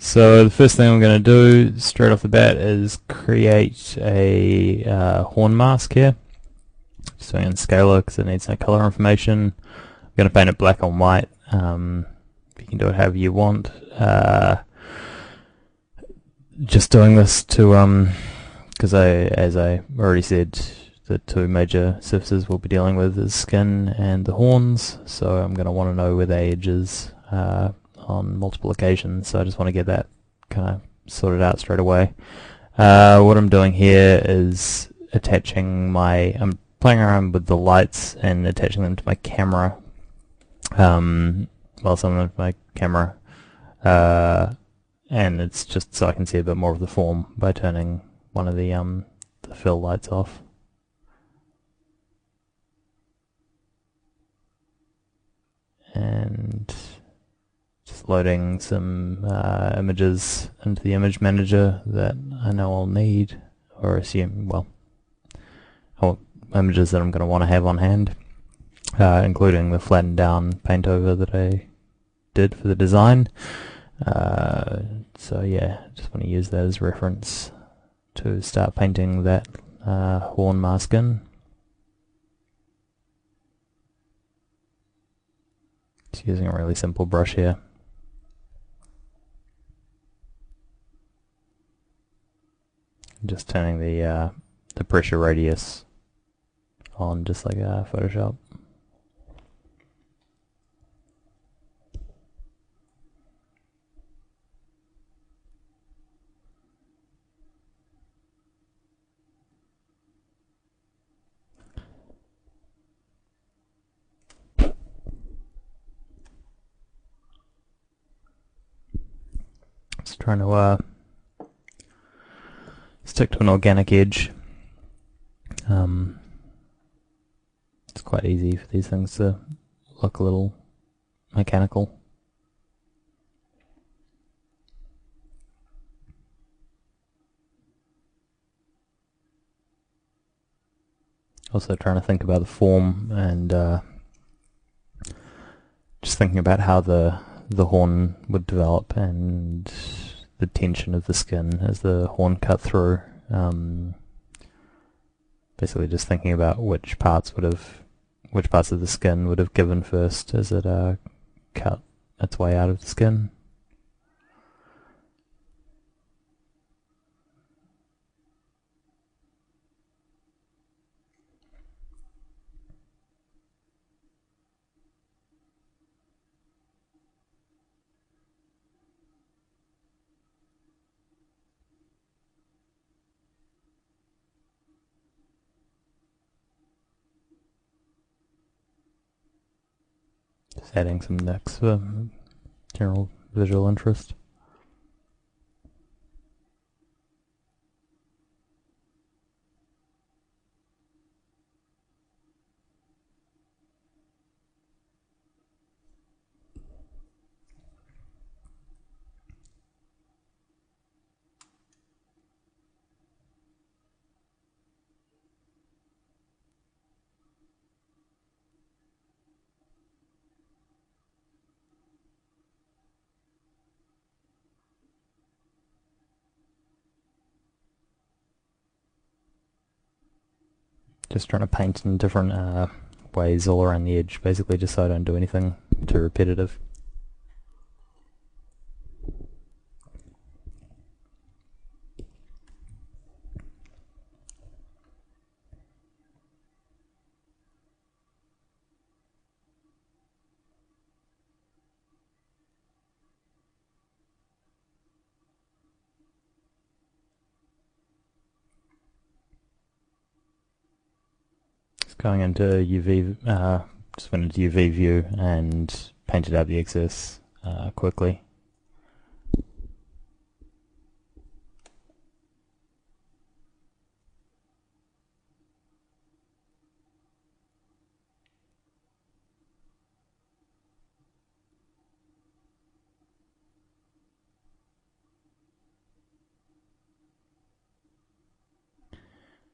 So the first thing I'm going to do straight off the bat is create a horn mask here. Just doing it in scalar because it needs no color information. I'm going to paint it black on white. You can do it however you want. Just doing this to because as I already said, the two major surfaces we'll be dealing with is skin and the horns. So I'm going to want to know where the edge is on multiple occasions, so I just want to get that kind of sorted out straight away. What I'm doing here is I'm playing around with the lights and attaching them to my camera. Some of them to my camera, and it's just so I can see a bit more of the form by turning one of the fill lights off. And loading some images into the image manager that I know I'll need, or assume, well, images that I'm going to want to have on hand, including the flattened down paint over that I did for the design. So yeah, just want to use that as reference to start painting that horn mask in. Just using a really simple brush here. Just turning the pressure radius on, just like Photoshop. Just trying to stick to an organic edge. It's quite easy for these things to look a little mechanical. Also trying to think about the form and just thinking about how the horn would develop and the tension of the skin as the horn cut through. Basically just thinking about which parts of the skin would have given first as it cut its way out of the skin. Just adding some nicks for general visual interest. Just trying to paint in different ways all around the edge, basically just so I don't do anything too repetitive. Going into UV, just went into UV view and painted out the excess quickly.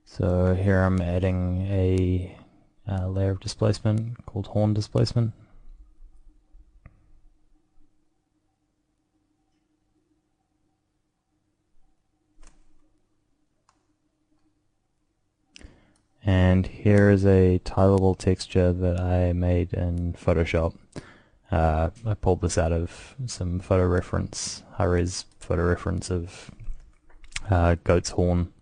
So here I'm adding a layer of displacement called horn displacement. And here is a tileable texture that I made in Photoshop. I pulled this out of some photo reference, high-res photo reference of goat's horn.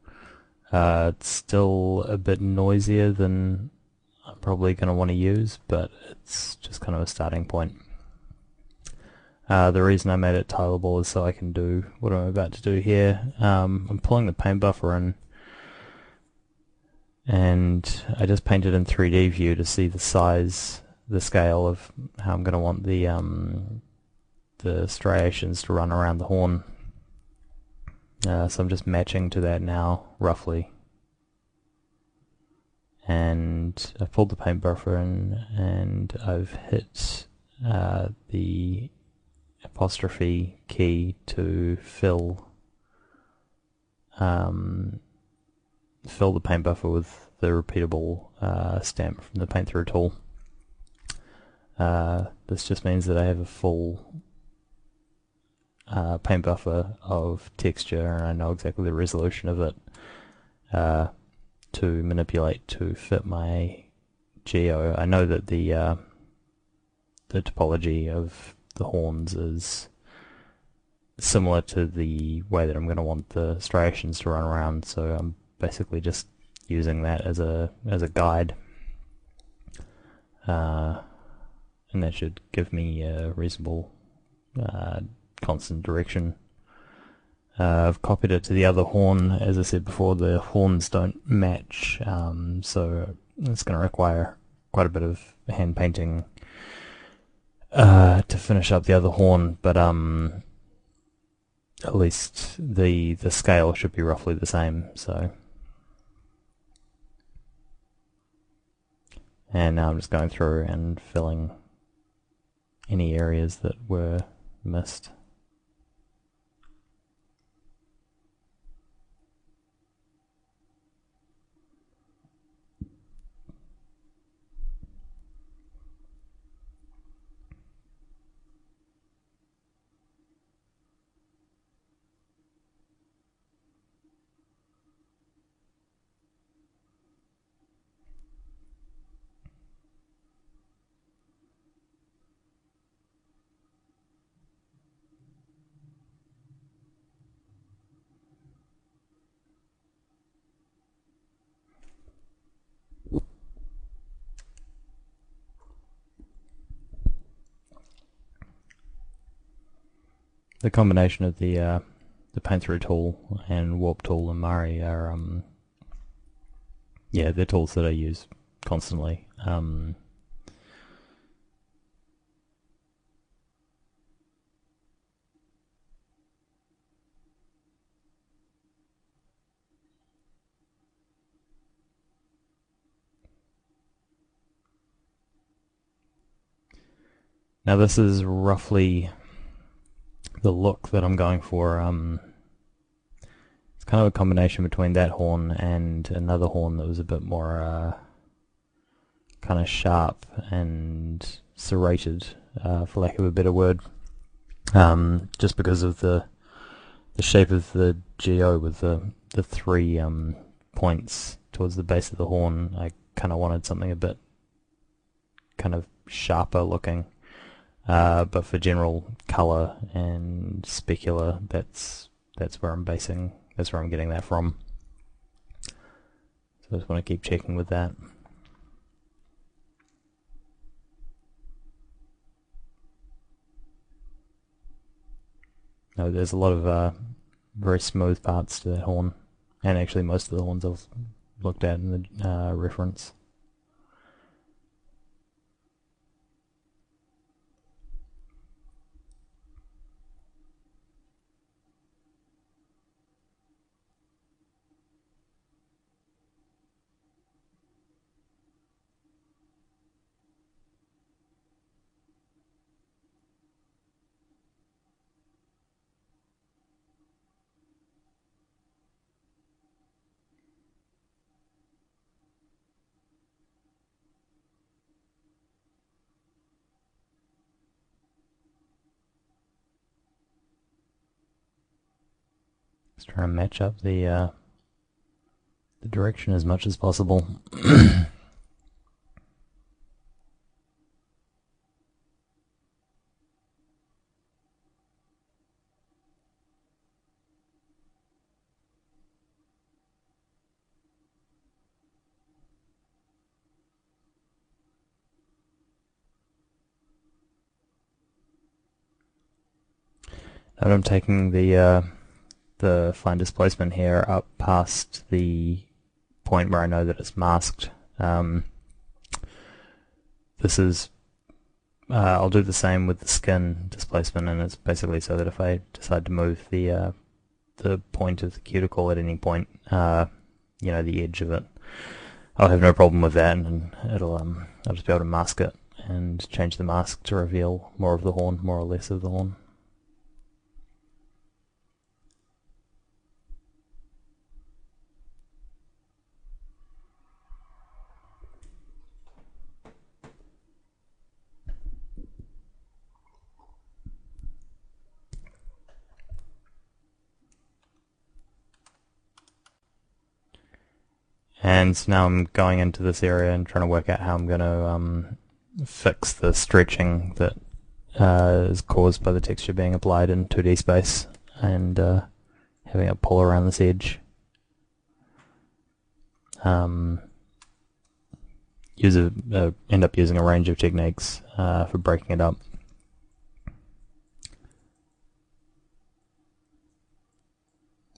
It's still a bit noisier than I'm probably going to want to use, but it's just kind of a starting point. The reason I made it tileable is so I can do what I'm about to do here. I'm pulling the paint buffer in, and I just painted in 3D view to see the size, the scale of how I'm going to want the striations to run around the horn. So I'm just matching to that now, roughly. And I've pulled the paint buffer in, and I've hit the apostrophe key to fill the paint buffer with the repeatable stamp from the paint through tool. This just means that I have a full paint buffer of texture, and I know exactly the resolution of it to manipulate to fit my geo. I know that the topology of the horns is similar to the way that I'm going to want the striations to run around, so I'm basically just using that as a guide, and that should give me a reasonable constant direction. I've copied it to the other horn. As I said before, the horns don't match, so it's going to require quite a bit of hand painting to finish up the other horn, but at least the scale should be roughly the same. So, and now I'm just going through and filling any areas that were missed. The combination of the paint through tool and warp tool and Mari are yeah, they're tools that I use constantly. Now this is roughly the look that I'm going for. It's kind of a combination between that horn and another horn that was a bit more kind of sharp and serrated, for lack of a better word, just because of the shape of the geo with the three points towards the base of the horn. I kind of wanted something a bit kind of sharper looking. But for general color and specular, that's where I'm getting that from. So I just want to keep checking with that. No, there's a lot of very smooth parts to that horn, and actually most of the horns I've looked at in the reference. Just trying to match up the the direction as much as possible. And I'm taking the fine displacement here up past the point where I know that it's masked. This is I'll do the same with the skin displacement, and it's basically so that if I decide to move the point of the cuticle at any point, you know, the edge of it, I'll have no problem with that, and it'll I'll just be able to mask it and change the mask to reveal more of the horn, more or less of the horn. And so now I'm going into this area and trying to work out how I'm going to fix the stretching that is caused by the texture being applied in 2D space, and having it pull around this edge. End up using a range of techniques for breaking it up.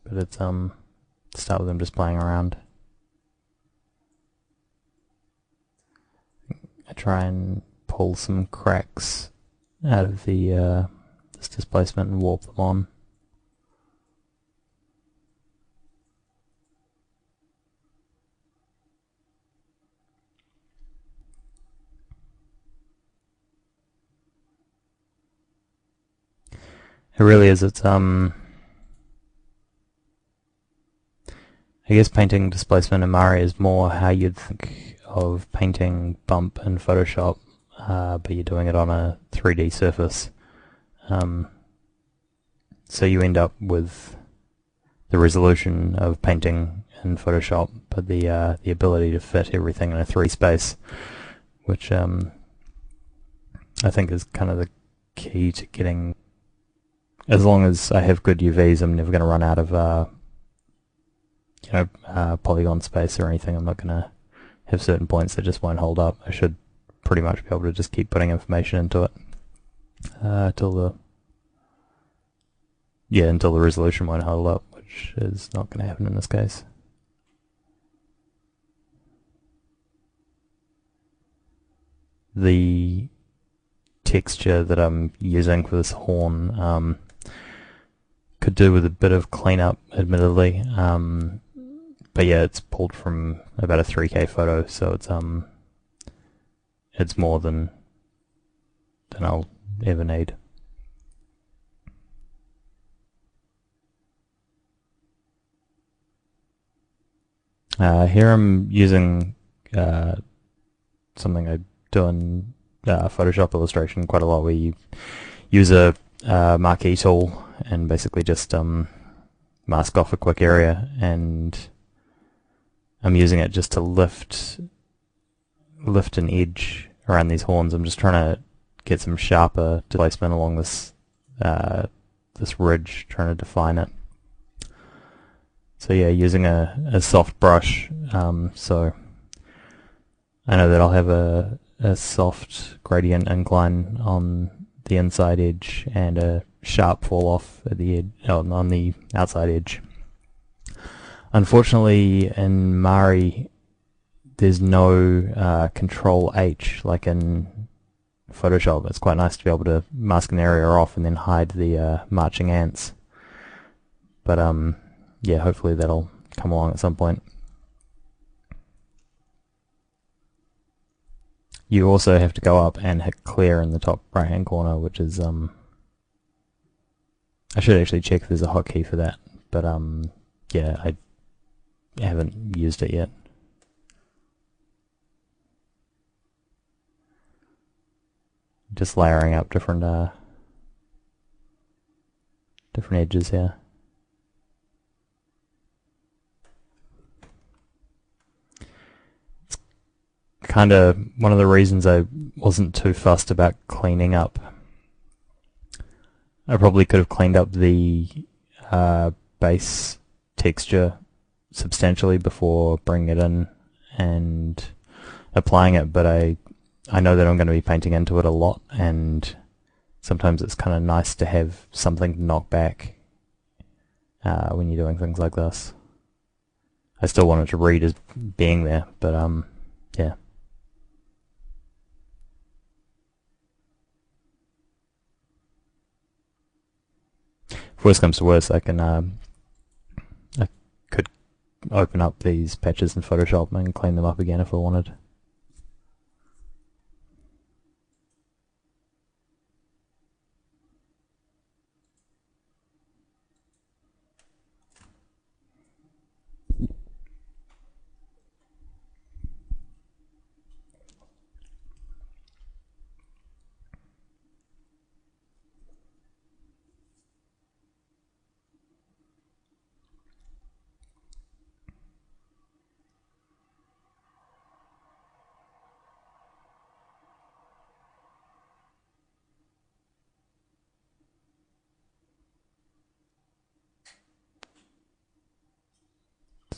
But it's start with them just playing around. I try and pull some cracks out of the this displacement and warp them on. It really is. It's I guess painting displacement in Mari is more how you'd think of painting bump in Photoshop, but you're doing it on a 3D surface. So you end up with the resolution of painting in Photoshop, but the ability to fit everything in a 3D space, which I think is kind of the key to getting. As long as I have good UVs, I'm never going to run out of polygon space or anything. I'm not going to have certain points that just won't hold up. I should pretty much be able to just keep putting information into it until the resolution won't hold up, which is not going to happen in this case. The texture that I'm using for this horn could do with a bit of cleanup, admittedly. But yeah, it's pulled from about a 3K photo, so it's more than I'll ever need. Here I'm using something I do in Photoshop illustration quite a lot, where you use a marquee tool and basically just mask off a quick area, and I'm using it just to lift an edge around these horns. I'm just trying to get some sharper displacement along this this ridge, trying to define it. So yeah, using a soft brush, so I know that I'll have a soft gradient incline on the inside edge and a sharp fall off at the edge, on the outside edge. Unfortunately, in Mari, there's no Control H like in Photoshop. It's quite nice to be able to mask an area off and then hide the marching ants. But yeah, hopefully that'll come along at some point. You also have to go up and hit clear in the top right hand corner, which is I should actually check if there's a hotkey for that, but yeah, I haven't used it yet. Just layering up different edges here. one of the reasons I wasn't too fussed about cleaning up. I probably could have cleaned up the base texture substantially before bringing it in and applying it, but I know that I'm going to be painting into it a lot, and sometimes it's kind of nice to have something to knock back when you're doing things like this. I still want it to read as being there, but yeah. If worst comes to worst, I could open up these patches in Photoshop and clean them up again if I wanted.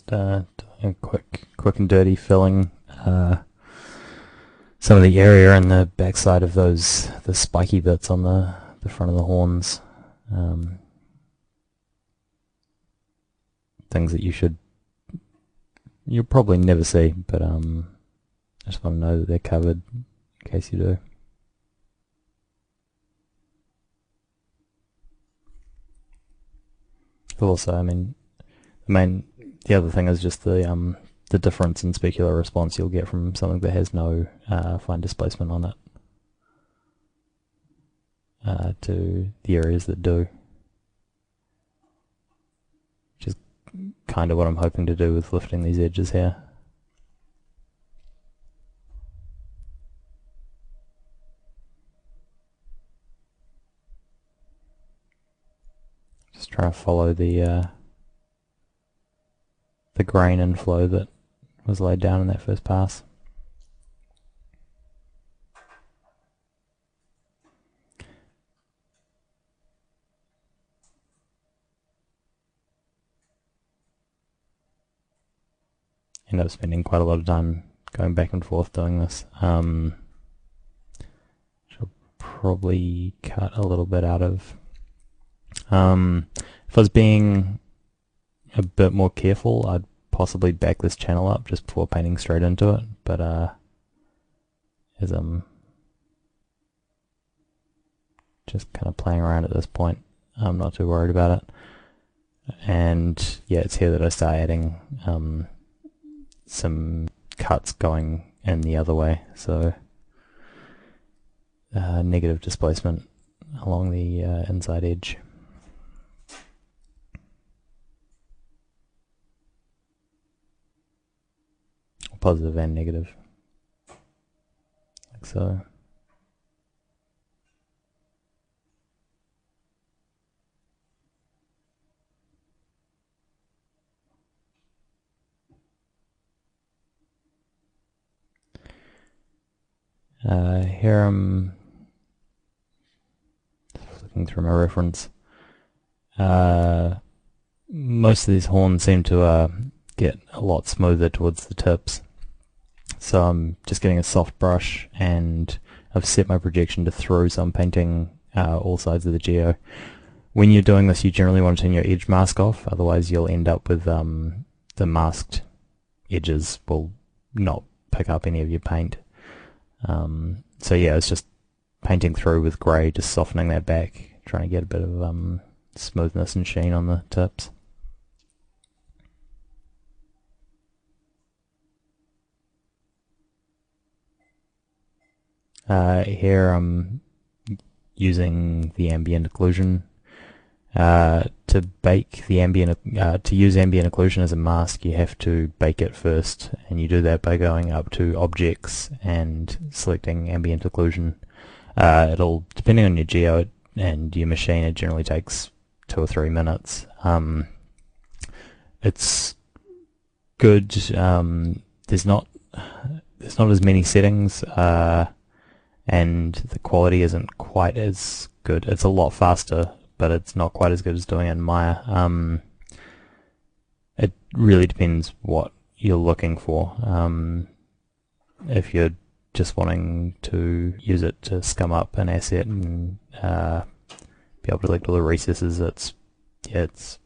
Doing a quick and dirty filling some of the area in the backside of the spiky bits on the front of the horns. Things that you'll probably never see, but I just want to know that they're covered in case you do. Also, I mean, the other thing is just the difference in specular response you'll get from something that has no fine displacement on it to the areas that do. Which is kind of what I'm hoping to do with lifting these edges here. Just trying to follow the grain inflow that was laid down in that first pass. End up spending quite a lot of time going back and forth doing this. Should probably cut a little bit out of. If I was being a bit more careful, I'd possibly back this channel up just before painting straight into it, but as I'm just kind of playing around at this point, I'm not too worried about it. And yeah, it's here that I start adding some cuts going in the other way, so negative displacement along the inside edge. Positive and negative, like so. Here I'm looking through my reference. Most of these horns seem to get a lot smoother towards the tips. So I'm just getting a soft brush, and I've set my projection to through, so I'm painting all sides of the geo. When you're doing this, you generally want to turn your edge mask off, otherwise you'll end up with the masked edges will not pick up any of your paint. So yeah, it's just painting through with grey, just softening that back, trying to get a bit of smoothness and sheen on the tips. Here I'm using the ambient occlusion. To bake the ambient, to use ambient occlusion as a mask, you have to bake it first, and you do that by going up to Objects and selecting ambient occlusion. It'll, depending on your geo and your machine, it generally takes 2 or 3 minutes. It's good. There's not there's not as many settings, and the quality isn't quite as good. It's a lot faster, but it's not quite as good as doing it in Maya. It really depends what you're looking for. If you're just wanting to use it to scum up an asset and be able to select all the recesses, it's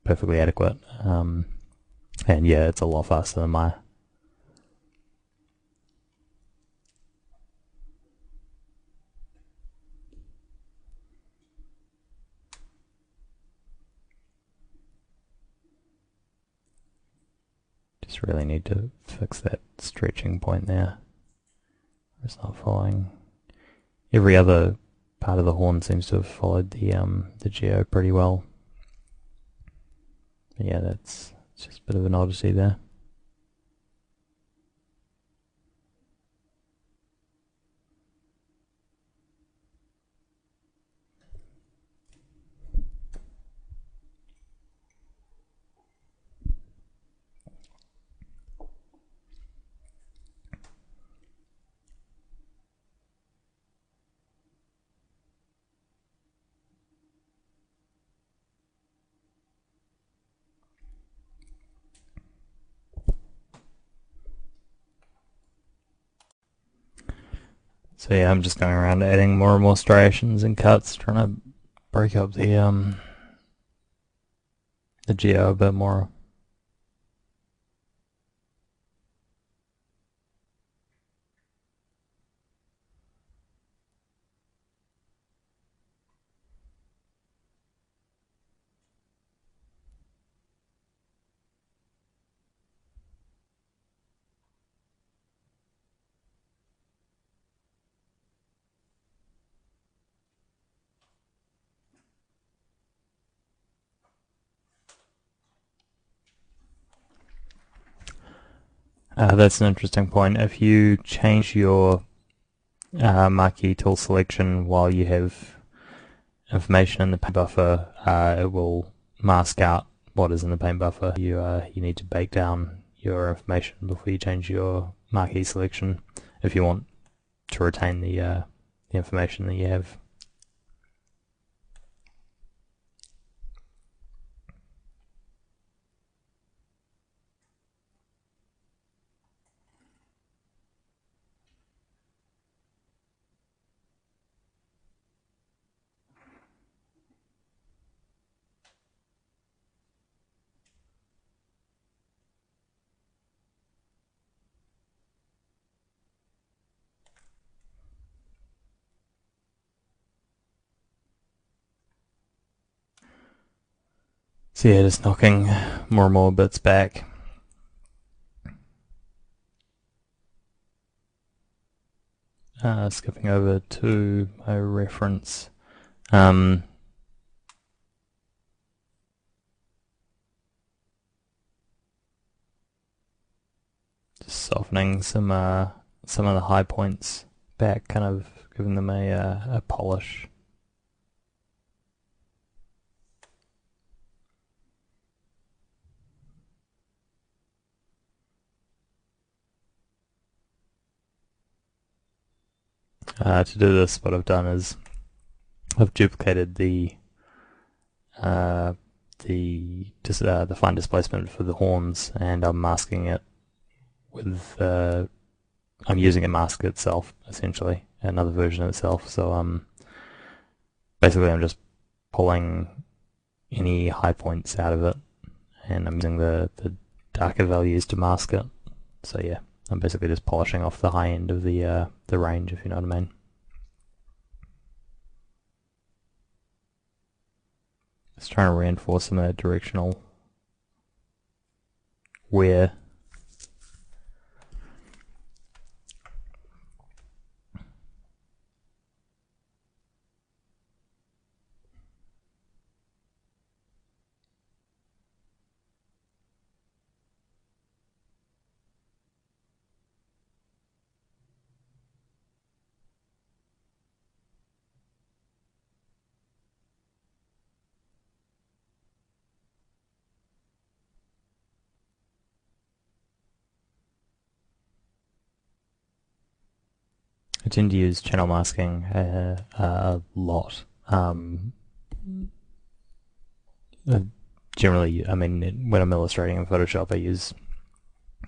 perfectly adequate. And yeah, it's a lot faster than Maya. Just really need to fix that stretching point there. It's not following. Every other part of the horn seems to have followed the geo pretty well. But yeah, it's just a bit of an oddity there. So yeah, I'm just going around adding more and more striations and cuts, trying to break up the geo a bit more. That's an interesting point. If you change your marquee tool selection while you have information in the paint buffer, it will mask out what is in the paint buffer. You need to bake down your information before you change your marquee selection if you want to retain the information that you have. So yeah, just knocking more and more bits back. Skipping over to my reference. Just softening some of the high points back, kind of giving them a polish. To do this, what I've done is I've duplicated the fine displacement for the horns, and I'm masking it with I'm using a mask itself, essentially, another version of itself. So basically I'm just pulling any high points out of it, and I'm using the darker values to mask it. So yeah, I'm basically just polishing off the high end of the range, if you know what I mean. Just trying to reinforce some of that directional wear. tend to use channel masking a lot. Generally, I mean, when I'm illustrating in Photoshop, I use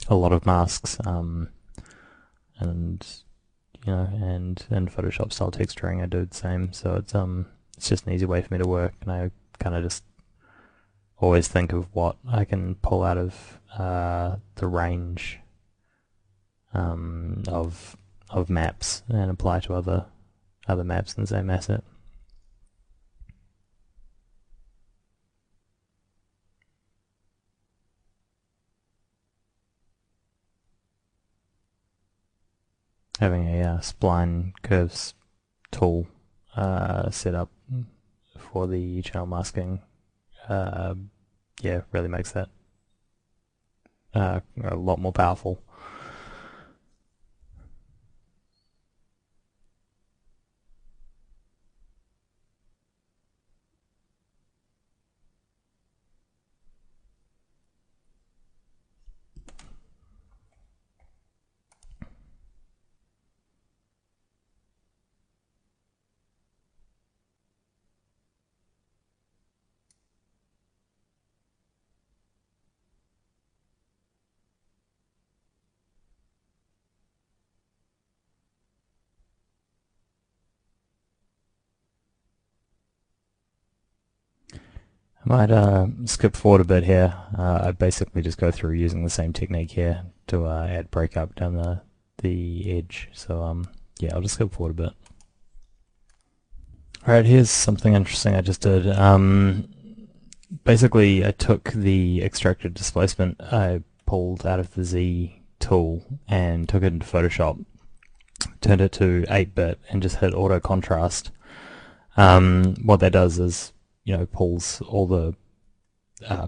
a lot of masks, and and in Photoshop style texturing, I do the same. So it's just an easy way for me to work, and I kind of just always think of what I can pull out of the range of maps and apply to other maps in the same asset. Having a spline curves tool set up for the channel masking, yeah, really makes that a lot more powerful. I might skip forward a bit here. I basically just go through using the same technique here to add breakup down the edge. So yeah, I'll just skip forward a bit. Alright, here's something interesting I just did. Basically, I took the extracted displacement I pulled out of the Z tool and took it into Photoshop, turned it to 8-bit, and just hit auto contrast. What that does is, pulls all the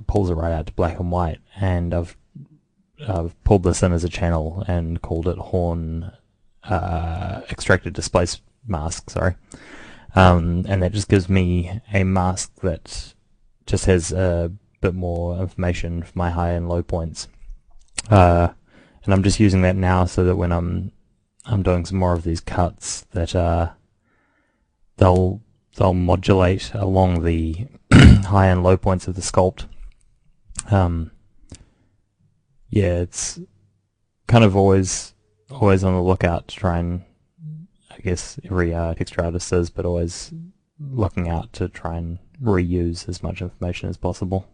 pulls it right out to black and white, and I've pulled this in as a channel and called it horn extracted displace mask. Sorry, and that just gives me a mask that just has a bit more information for my high and low points, and I'm just using that now so that when I'm doing some more of these cuts, that they'll modulate along the high and low points of the sculpt. Yeah, it's kind of always on the lookout to try and, I guess every texture artist is, but always looking out to try and reuse as much information as possible.